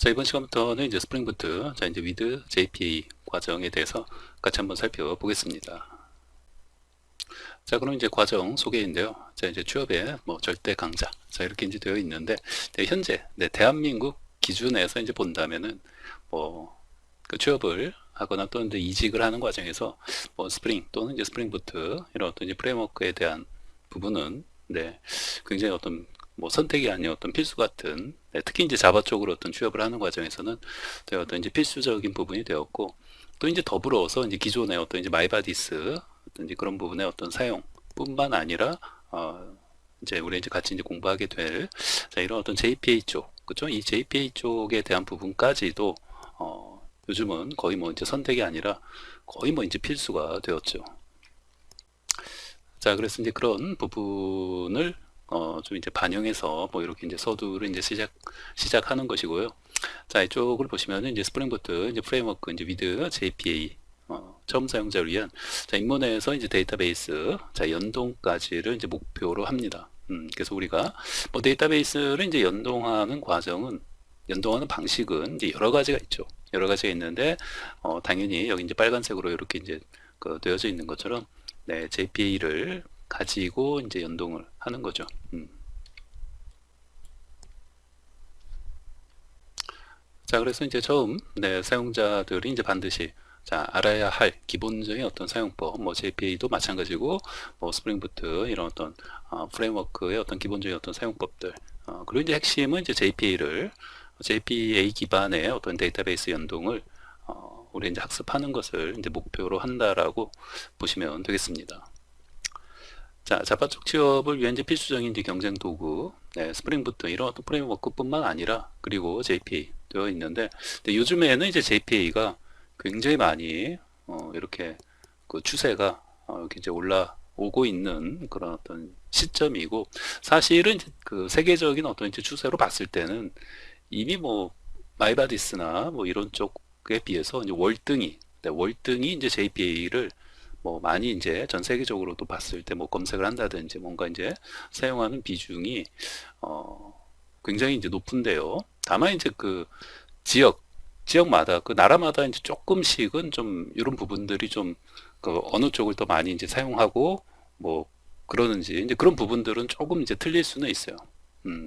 자, 이번 시간부터는 이제 스프링 부트, 자, 이제 with JPA 과정에 대해서 같이 한번 살펴보겠습니다. 자, 그럼 이제 과정 소개인데요. 자, 이제 취업의 뭐 절대 강자. 자, 이렇게 이제 되어 있는데, 현재, 대한민국 기준에서 이제 본다면은, 뭐, 그 취업을 하거나 또는 이제 이직을 하는 과정에서 뭐 스프링 또는 이제 스프링 부트, 이런 어떤 이제 프레임워크에 대한 부분은, 굉장히 어떤 뭐 선택이 아닌 어떤 필수 같은, 특히 이제 자바 쪽으로 어떤 취업을 하는 과정에서는 되게 어떤 이제 필수적인 부분이 되었고, 또 이제 더불어서 이제 기존의 어떤 이제 마이바디스 어떤 이제 그런 부분의 어떤 사용뿐만 아니라 이제 우리 이제 같이 이제 공부하게 될 자, 이런 어떤 JPA 쪽, 그죠? 이 JPA 쪽에 대한 부분까지도 요즘은 거의 뭐 이제 선택이 아니라 거의 뭐 이제 필수가 되었죠. 자, 그래서 이제 그런 부분을 좀 이제 반영해서 뭐 이렇게 이제 서두를 이제 시작하는 것이고요. 자, 이쪽을 보시면은 이제 스프링 부트 이제 프레임워크 이제 with JPA 처음 사용자를 위한 자, 입문에서 이제 데이터베이스 자, 연동까지를 이제 목표로 합니다. 그래서 우리가 뭐 데이터베이스를 이제 연동하는 과정은 연동하는 방식은 이제 여러 가지가 있죠. 여러 가지가 있는데 당연히 여기 이제 빨간색으로 이렇게 이제 되어져 있는 것처럼 JPA를 가지고 이제 연동을 하는 거죠. 자, 그래서 이제 처음 사용자들이 이제 반드시 자, 알아야 할 기본적인 어떤 사용법, 뭐 JPA도 마찬가지고, 뭐 스프링 부트 이런 어떤 프레임워크의 어떤 기본적인 어떤 사용법들. 그리고 이제 핵심은 이제 JPA 기반의 어떤 데이터베이스 연동을 우리 이제 학습하는 것을 이제 목표로 한다라고 보시면 되겠습니다. 자, 자바 쪽 취업을 위한 이제 필수적인 이제 경쟁 도구, 스프링 부트 이런 어떤 프레임워크뿐만 아니라 그리고 JPA 되어 있는데, 요즘에는 이제 JPA가 굉장히 많이 이렇게 그 추세가 이렇게 이제 올라오고 있는 그런 어떤 시점이고, 사실은 이제 그 세계적인 어떤 이제 추세로 봤을 때는 이미 뭐 마이바디스나 뭐 이런 쪽에 비해서 이제 월등히 이제 JPA를 뭐 많이 이제 전 세계적으로도 봤을 때 뭐 검색을 한다든지 뭔가 이제 사용하는 비중이 어 굉장히 이제 높은데요. 다만 이제 그 지역마다 그 나라마다 이제 조금씩은 좀 이런 부분들이 좀 그 어느 쪽을 더 많이 이제 사용하고 뭐 그러는지 이제 그런 부분들은 조금 이제 틀릴 수는 있어요.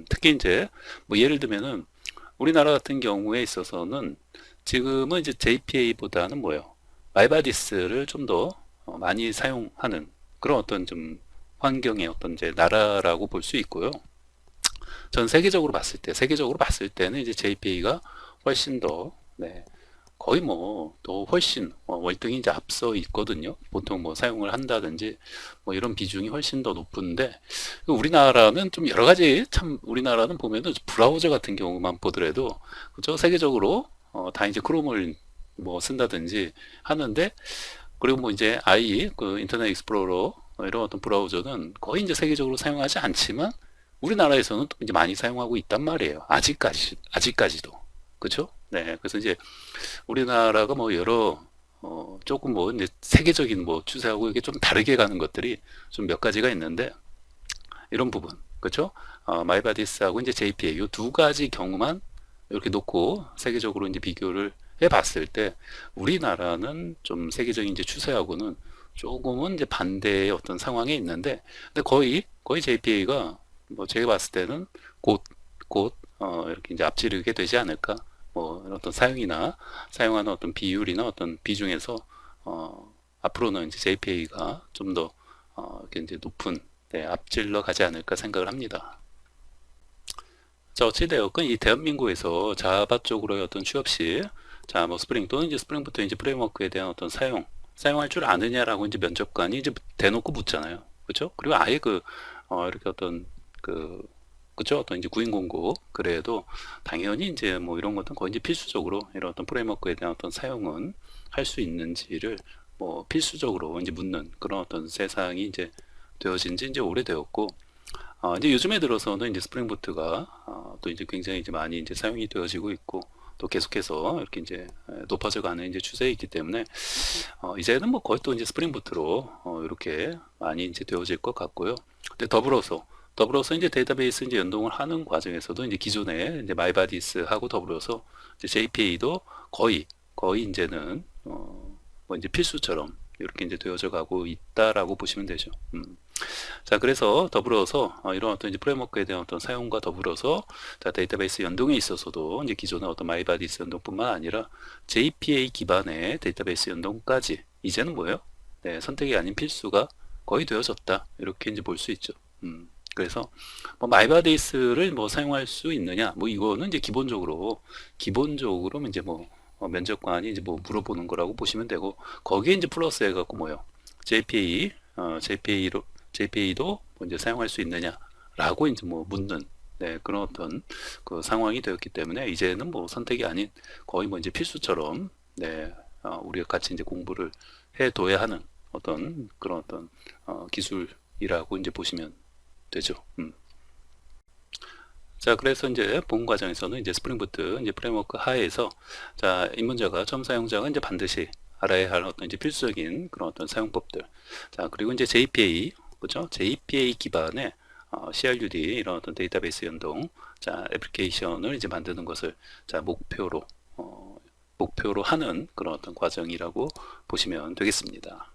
특히 이제 뭐 예를 들면은 우리나라 같은 경우에 있어서는 지금은 이제 JPA보다는 뭐예요? 마이바디스를 좀 더 많이 사용하는 그런 어떤 좀 환경의 어떤 이제 나라라고 볼 수 있고요. 전 세계적으로 봤을 때는 이제 JPA가 훨씬 더, 거의 뭐, 더 훨씬 월등히 이제 앞서 있거든요. 보통 뭐 사용을 한다든지 뭐 이런 비중이 훨씬 더 높은데, 우리나라는 좀 여러 가지 참 우리나라는 보면은 브라우저 같은 경우만 보더라도, 그죠? 세계적으로 다 이제 크롬을 뭐 쓴다든지 하는데, 그리고 뭐 이제 그 인터넷 익스플로러 이런 어떤 브라우저는 거의 이제 세계적으로 사용하지 않지만 우리나라에서는 또 이제 많이 사용하고 있단 말이에요. 아직까지도. 그렇죠? 네. 그래서 이제 우리나라가 뭐 여러 조금 뭐 이제 세계적인 뭐 추세하고 이게 좀 다르게 가는 것들이 좀 몇 가지가 있는데 이런 부분. 그렇죠? 마이바디스하고 이제 JPA 이 두 가지 경우만 이렇게 놓고 세계적으로 이제 비교를 해봤을 때 우리나라는 좀 세계적인 이제 추세하고는 조금은 이제 반대의 어떤 상황에 있는데, 근데 거의 JPA가 뭐 제가 봤을 때는 곧 이렇게 이제 앞지르게 되지 않을까. 뭐 어떤 사용하는 어떤 비율이나 어떤 비중에서 앞으로는 이제 JPA가 좀 더 이렇게 이제 높은 앞질러 가지 않을까 생각을 합니다. 자, 어찌되었건 이 대한민국에서 자바 쪽으로의 어떤 취업 시, 자, 뭐 스프링 또는 이제 스프링부터 이제 프레임워크에 대한 어떤 사용할 줄 아느냐라고 이제 면접관이 이제 대놓고 묻잖아요. 그렇죠? 그리고 아예 이렇게 어떤 그, 그쵸? 어떤 이제 구인 공고, 그래도 당연히 이제 뭐 이런 것은 거의 이제 필수적으로 이런 어떤 프레임워크에 대한 어떤 사용은 할 수 있는지를 뭐 필수적으로 이제 묻는 그런 어떤 세상이 이제 되어진 지 이제 오래되었고, 이제 요즘에 들어서는 이제 스프링 부트가 또 이제 굉장히 이제 많이 이제 사용이 되어지고 있고 또 계속해서 이렇게 이제 높아져가는 이제 추세에 있기 때문에 이제는 뭐 거의 또 이제 스프링 부트로 이렇게 많이 이제 되어질 것 같고요. 근데 더불어서 더불어서 이제 데이터베이스 이제 연동을 하는 과정에서도 이제 기존에 이제 마이바디스하고 더불어서 이제 JPA도 거의 이제는 뭐 이제 필수처럼 이렇게 이제 되어져 가고 있다라고 보시면 되죠. 자, 그래서 더불어서 이런 어떤 이제 프레임워크에 대한 어떤 사용과 더불어서 자, 데이터베이스 연동에 있어서도 이제 기존의 어떤 마이바디스 연동뿐만 아니라 JPA 기반의 데이터베이스 연동까지 이제는 뭐예요? 네, 선택이 아닌 필수가 거의 되어졌다. 이렇게 이제 볼 수 있죠. 그래서 뭐 마이바디스를 뭐 사용할 수 있느냐? 뭐 이거는 이제 기본적으로 이제 뭐 면접관이 이제 뭐 물어보는 거라고 보시면 되고 거기에 이제 플러스 해갖고 뭐요? JPA도 뭐 이제 사용할 수 있느냐라고 이제 뭐 묻는 네, 그런 어떤 그 상황이 되었기 때문에 이제는 뭐 선택이 아닌 거의 뭐 이제 필수처럼 네, 우리가 같이 이제 공부를 해둬야 하는 어떤 그런 어떤 기술이라고 이제 보시면 되죠. 자, 그래서 이제 본 과정에서는 이제 스프링 부트 이제 프레임워크 하에서 자, 입문자가 처음 사용자가 이제 반드시 알아야 할 어떤 이제 필수적인 그런 어떤 사용법들. 자, 그리고 이제 JPA, 그죠? JPA 기반의 CRUD 이런 어떤 데이터베이스 연동, 자, 애플리케이션을 이제 만드는 것을 자, 목표로 하는 그런 어떤 과정이라고 보시면 되겠습니다.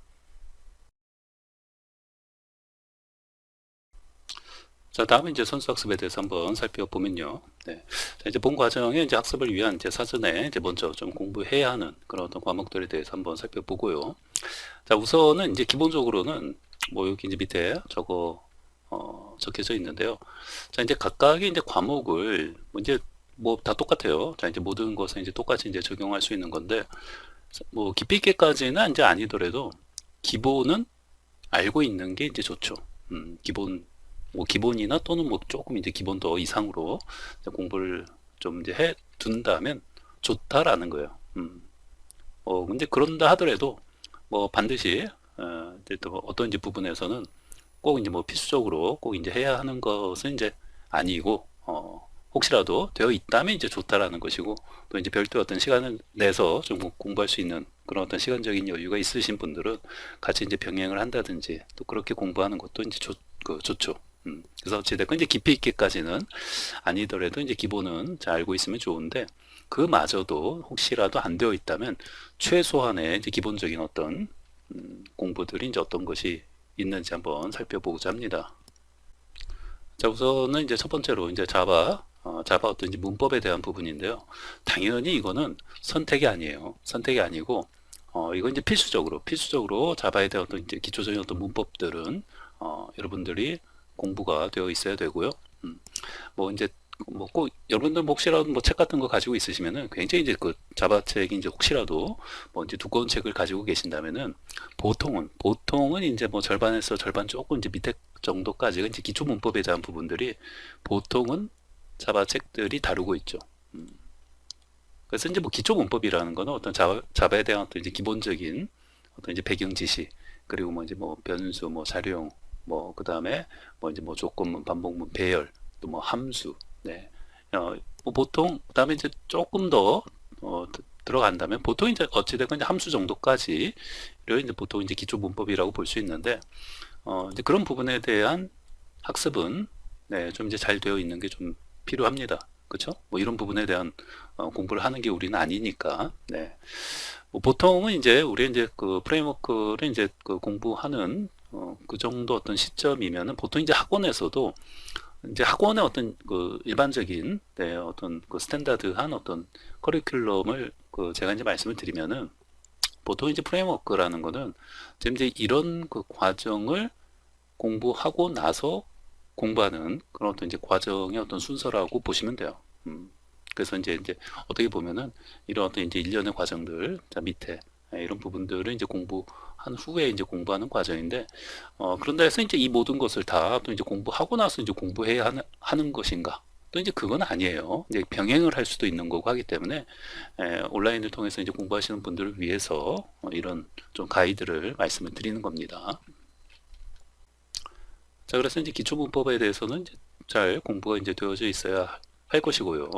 자, 다음에 이제 선수 학습에 대해서 한번 살펴보면요. 네. 자, 이제 본 과정에 이제 학습을 위한 이제 사전에 이제 먼저 좀 공부해야 하는 그런 어떤 과목들에 대해서 한번 살펴보고요. 자, 우선은 이제 기본적으로는 뭐 여기 이제 밑에 적혀져 있는데요. 자, 이제 각각의 이제 과목을 뭐 이제 뭐 다 똑같아요. 자, 이제 모든 것은 이제 똑같이 이제 적용할 수 있는 건데 뭐 깊이 있게까지는 이제 아니더라도 기본은 알고 있는 게 이제 좋죠. 뭐 기본이나 또는 뭐 조금 이제 기본 더 이상으로 이제 공부를 좀 이제 해 둔다면 좋다라는 거예요. 근데 그런다 하더라도 뭐 반드시 이제 또 어떤 이제 부분에서는 꼭 이제 뭐 필수적으로 꼭 이제 해야 하는 것은 이제 아니고 혹시라도 되어 있다면 이제 좋다라는 것이고 또 이제 별도 어떤 시간을 내서 좀 공부할 수 있는 그런 어떤 시간적인 여유가 있으신 분들은 같이 이제 병행을 한다든지 또 그렇게 공부하는 것도 이제 좋죠. 그래서 어찌됐건 이제 깊이 있게까지는 아니더라도 이제 기본은 잘 알고 있으면 좋은데 그마저도 혹시라도 안 되어 있다면 최소한의 이제 기본적인 어떤 공부들이 이제 어떤 것이 있는지 한번 살펴보고자 합니다. 자, 우선은 이제 첫 번째로 이제 자바 어떤 이제 문법에 대한 부분인데요. 당연히 이거는 선택이 아니에요. 선택이 아니고 이건 이제 필수적으로 자바에 대한 어떤 이제 기초적인 어떤 문법들은 여러분들이 공부가 되어 있어야 되고요. 뭐 이제 뭐 꼭 여러분들 혹시라도 뭐 책 같은 거 가지고 있으시면은 굉장히 이제 그 자바 책이 이제 혹시라도 뭐 이제 두꺼운 책을 가지고 계신다면은 보통은 이제 뭐 절반에서 절반 조금 이제 밑에 정도까지가 이제 기초 문법에 대한 부분들이 보통은 자바 책들이 다루고 있죠. 그래서 이제 뭐 기초 문법이라는 거는 어떤 자바에 대한 어떤 이제 기본적인 어떤 이제 배경 지식 그리고 뭐 이제 뭐 변수 뭐 자료형 뭐 그다음에 뭐 이제 뭐 조건문 반복문 배열 또 뭐 함수 네. 뭐 보통 그다음에 이제 조금 더 들어간다면 보통 이제 어찌됐건 이제 함수 정도까지를 이제 보통 이제 기초 문법이라고 볼 수 있는데 이제 그런 부분에 대한 학습은 네, 좀 이제 잘 되어 있는 게 좀 필요합니다. 그렇죠? 뭐 이런 부분에 대한 공부를 하는 게 우리는 아니니까. 네. 뭐 보통은 이제 우리 이제 그 프레임워크를 이제 그 공부하는 그 정도 어떤 시점이면은 보통 이제 학원에서도 이제 학원의 어떤 그 일반적인 네, 어떤 그 스탠다드한 어떤 커리큘럼을 그 제가 이제 말씀을 드리면은 보통 이제 프레임워크라는 거는 지금 이제 이런 그 과정을 공부하고 나서 공부하는 그런 어떤 이제 과정의 어떤 순서라고 보시면 돼요. 그래서 이제 어떻게 보면은 이런 어떤 이제 일련의 과정들, 자, 밑에 이런 부분들을 이제 공부한 후에 이제 공부하는 과정인데, 그런다 해서 이제 이 모든 것을 다 또 이제 공부하고 나서 이제 공부해야 하는 것인가? 또 이제 그건 아니에요. 이제 병행을 할 수도 있는 거고 하기 때문에, 온라인을 통해서 이제 공부하시는 분들을 위해서 이런 좀 가이드를 말씀을 드리는 겁니다. 자, 그래서 이제 기초 문법에 대해서는 이제 잘 공부가 이제 되어져 있어야 할 것이고요.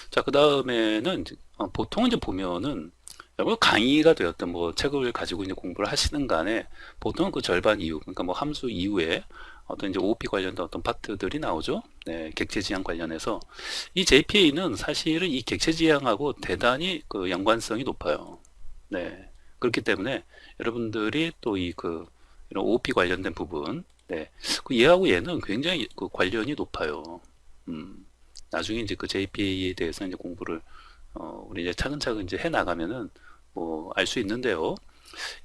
자, 그 다음에는 보통 이제 보면은 뭐 강의가 되었던 뭐 책을 가지고 이제 공부를 하시는 간에 보통 그 절반 이후, 그러니까 뭐 함수 이후에 어떤 이제 OOP 관련된 어떤 파트들이 나오죠. 네, 객체 지향 관련해서 이 JPA는 사실은 이 객체 지향하고 대단히 그 연관성이 높아요. 네, 그렇기 때문에 여러분들이 또 이 그 이런 OOP 관련된 부분, 네, 그 얘하고 얘는 굉장히 그 관련이 높아요. 나중에 이제 그 JPA에 대해서 이제 공부를 우리 이제 차근차근 이제 해 나가면은 뭐 알 수 있는데요.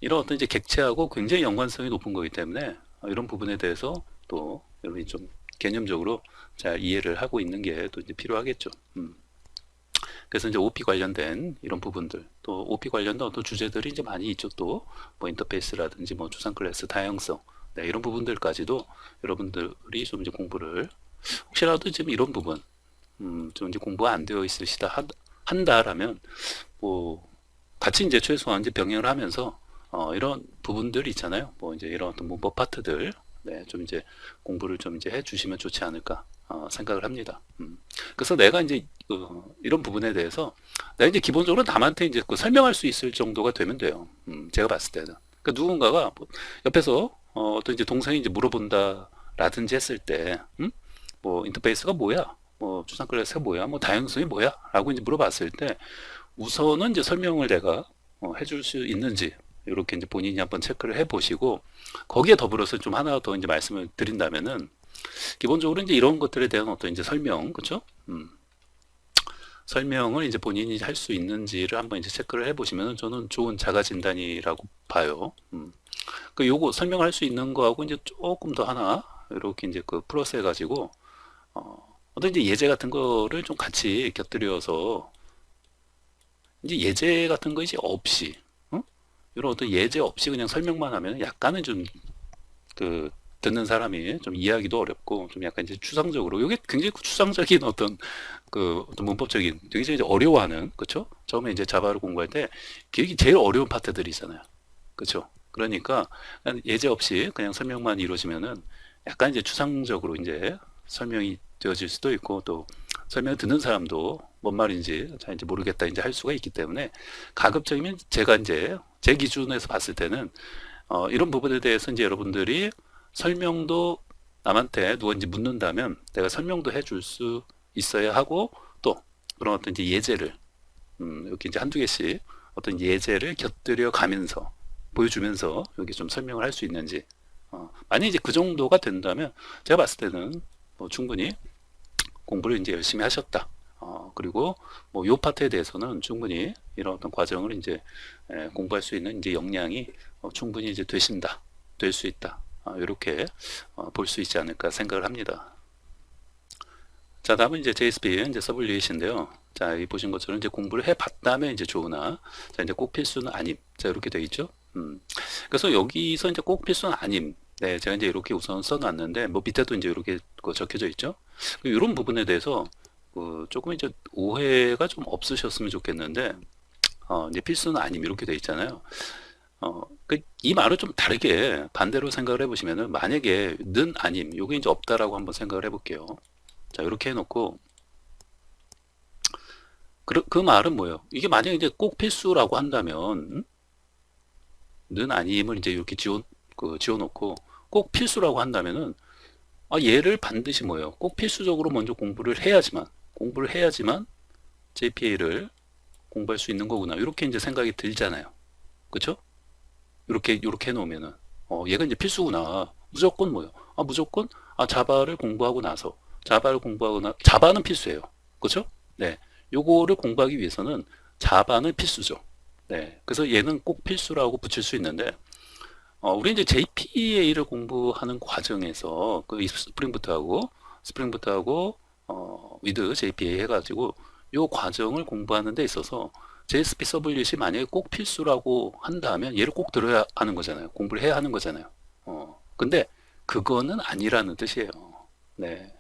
이런 어떤 이제 객체하고 굉장히 연관성이 높은 거기 때문에 이런 부분에 대해서 또 여러분이 좀 개념적으로 잘 이해를 하고 있는 게 또 이제 필요하겠죠. 그래서 이제 OP 관련된 이런 부분들, 또 OP 관련된 어떤 주제들이 이제 많이 있죠. 또 뭐 인터페이스라든지 뭐 추상 클래스 다양성, 네, 이런 부분들까지도 여러분들이 좀 이제 공부를 혹시라도 지금 이런 부분 좀 이제 공부가 안 되어 있으시다 한다라면 뭐 같이 이제 최소한 이제 병행을 하면서 이런 부분들 있잖아요. 뭐 이제 이런 어떤 문법 파트들, 네, 좀 이제 공부를 좀 이제 해주시면 좋지 않을까 생각을 합니다. 그래서 내가 이제 이런 부분에 대해서 내가 이제 기본적으로 남한테 이제 그 설명할 수 있을 정도가 되면 돼요. 제가 봤을 때는. 그러니까 누군가가 뭐 옆에서 어떤 이제 동생이 이제 물어본다라든지 했을 때, 뭐 인터페이스가 뭐야? 뭐 추상 클래스가 뭐야? 뭐 다양성이 뭐야? 라고 이제 물어봤을 때 우선은 이제 설명을 내가 해줄 수 있는지 이렇게 이제 본인이 한번 체크를 해보시고 거기에 더불어서 좀 하나 더 이제 말씀을 드린다면은 기본적으로 이제 이런 것들에 대한 어떤 이제 설명, 그렇죠? 설명을 이제 본인이 할 수 있는지를 한번 이제 체크를 해보시면 저는 좋은 자가 진단이라고 봐요. 그 요거 설명할 수 있는 거하고 이제 조금 더 하나 이렇게 이제 그 플러스 해가지고 어떤 이제 예제 같은 거를 좀 같이 곁들여서 이제 예제 같은 거 이제 없이 이런 어떤 예제 없이 그냥 설명만 하면 약간은 좀 그 듣는 사람이 좀 이해하기도 어렵고 좀 약간 이제 추상적으로 이게 굉장히 추상적인 어떤 문법적인 굉장히 이제 어려워하는 그렇죠? 처음에 이제 자바를 공부할 때 그게 제일 어려운 파트들이잖아요. 그렇죠? 그러니까 그냥 예제 없이 그냥 설명만 이루어지면은 약간 이제 추상적으로 이제 설명이 되어질 수도 있고 또 설명 듣는 사람도 뭔 말인지 잘 이제 모르겠다 이제 할 수가 있기 때문에 가급적이면 제가 이제 제 기준에서 봤을 때는 이런 부분에 대해서 이제 여러분들이 설명도 남한테 누가 이제 묻는다면 내가 설명도 해줄 수 있어야 하고 또 그런 어떤 이제 예제를 이렇게 이제 한두 개씩 어떤 예제를 곁들여 가면서 보여주면서 여기 좀 설명을 할 수 있는지 만약 이제 그 정도가 된다면 제가 봤을 때는 뭐 충분히 공부를 이제 열심히 하셨다. 그리고 뭐 요 파트에 대해서는 충분히 이런 어떤 과정을 이제 공부할 수 있는 이제 역량이 충분히 이제 되신다, 될 수 있다. 이렇게 볼 수 있지 않을까 생각을 합니다. 자, 다음은 이제 JSP 이제 서블리에이션인데요. 자, 이 보신 것처럼 이제 공부를 해봤다면 이제 좋으나, 자, 이제 꼭 필수는 아님. 자, 이렇게 되어 있죠. 그래서 여기서 이제 꼭 필수는 아님. 네, 제가 이제 이렇게 우선 써놨는데, 뭐 밑에도 이제 이렇게 적혀져 있죠. 이런 부분에 대해서 조금 이제 오해가 좀 없으셨으면 좋겠는데, 이제 필수는 아님 이렇게 되어 있잖아요. 이 말을 좀 다르게 반대로 생각을 해보시면은 만약에 는 아님, 요게 이제 없다라고 한번 생각을 해볼게요. 자, 이렇게 해놓고 그 말은 뭐예요? 이게 만약에 이제 꼭 필수라고 한다면 는 아님을 이제 이렇게 지워놓고 꼭 필수라고 한다면은 얘를 반드시 뭐예요? 꼭 필수적으로 먼저 공부를 해야지만 JPA를 공부할 수 있는 거구나. 이렇게 이제 생각이 들잖아요. 그쵸? 이렇게 해놓으면은 얘가 이제 필수구나. 무조건 뭐예요? 무조건 자바를 공부하고 나서 자바는 필수예요. 그렇죠? 네. 요거를 공부하기 위해서는 자바는 필수죠. 네. 그래서 얘는 꼭 필수라고 붙일 수 있는데 우리 이제 JPA를 공부하는 과정에서 그 스프링부트하고 위드 JPA 해가지고 요 과정을 공부하는 데 있어서 JSP 서블릿이 만약에 꼭 필수라고 한다면 얘를 꼭 들어야 하는 거잖아요. 공부를 해야 하는 거잖아요. 근데 그거는 아니라는 뜻이에요. 네.